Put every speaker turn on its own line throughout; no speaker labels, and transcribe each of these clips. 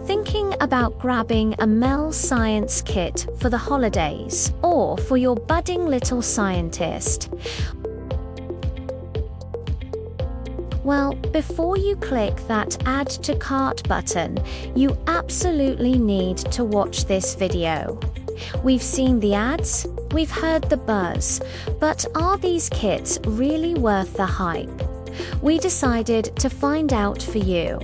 Thinking about grabbing a MEL Science kit for the holidays or for your budding little scientist? Well, before you click that Add to Cart button, you absolutely need to watch this video. We've seen the ads, we've heard the buzz, but are these kits really worth the hype? We decided to find out for you.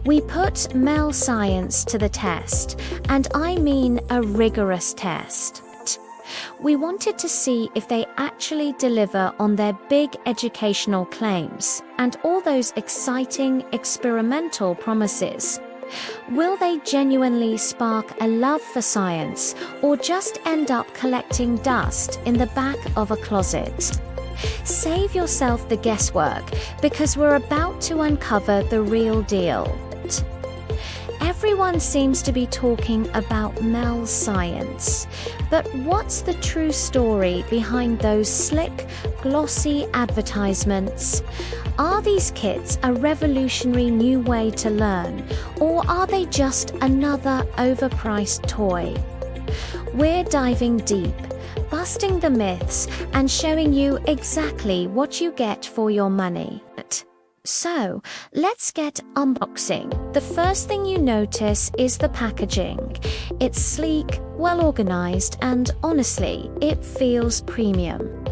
We put MEL Science to the test, and I mean a rigorous test. We wanted to see if they actually deliver on their big educational claims and all those exciting experimental promises. Will they genuinely spark a love for science or just end up collecting dust in the back of a closet? Save yourself the guesswork because we're about to uncover the real deal. Everyone seems to be talking about MEL Science, but what's the true story behind those slick, glossy advertisements? Are these kits a revolutionary new way to learn, or are they just another overpriced toy? We're diving deep, busting the myths, and showing you exactly what you get for your money. So, let's get unboxing. The first thing you notice is the packaging. It's sleek, well organized, and honestly, it feels premium.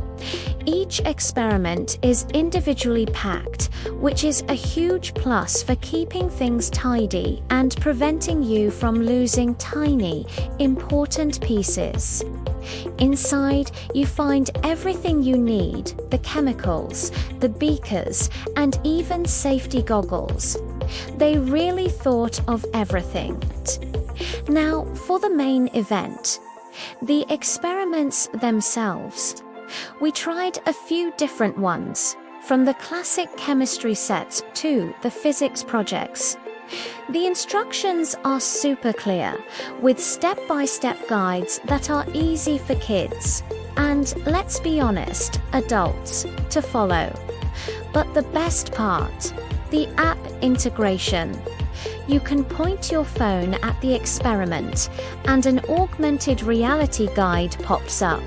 Each experiment is individually packed, which is a huge plus for keeping things tidy and preventing you from losing tiny, important pieces. Inside, you find everything you need: the chemicals, the beakers, and even safety goggles. They really thought of everything. Now, for the main event, the experiments themselves. We tried a few different ones, from the classic chemistry sets to the physics projects. The instructions are super clear, with step-by-step guides that are easy for kids, and let's be honest, adults, to follow. But the best part, the app integration. You can point your phone at the experiment, and an augmented reality guide pops up.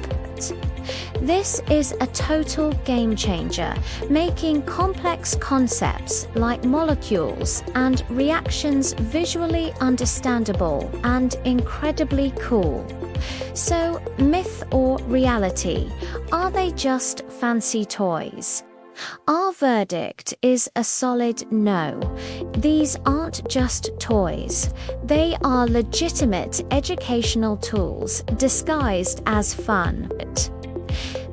This is a total game changer, making complex concepts like molecules and reactions visually understandable and incredibly cool. So, myth or reality? Are they just fancy toys? Our verdict is a solid no. These aren't just toys. They are legitimate educational tools disguised as fun.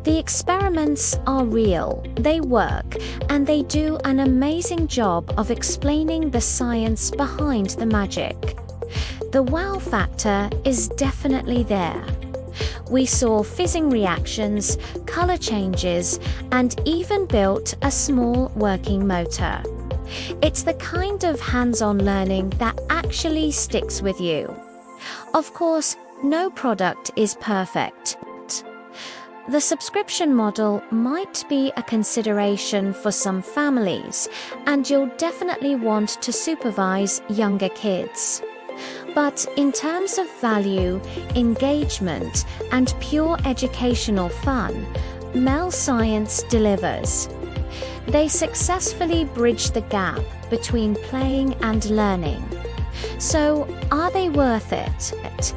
The experiments are real, they work, and they do an amazing job of explaining the science behind the magic. The wow factor is definitely there. We saw fizzing reactions, color changes, and even built a small working motor. It's the kind of hands-on learning that actually sticks with you. Of course, no product is perfect. The subscription model might be a consideration for some families, and you'll definitely want to supervise younger kids. But in terms of value, engagement, and pure educational fun, MEL Science delivers. They successfully bridge the gap between playing and learning. So, are they worth it?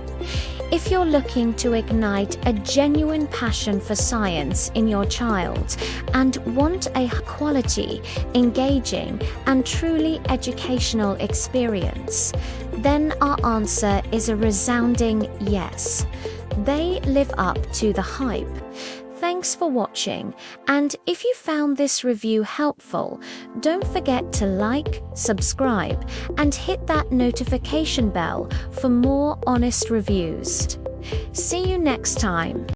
If you're looking to ignite a genuine passion for science in your child and want a quality, engaging, and truly educational experience, then our answer is a resounding yes. They live up to the hype. Thanks for watching, and if you found this review helpful, don't forget to like, subscribe, and hit that notification bell for more honest reviews. See you next time.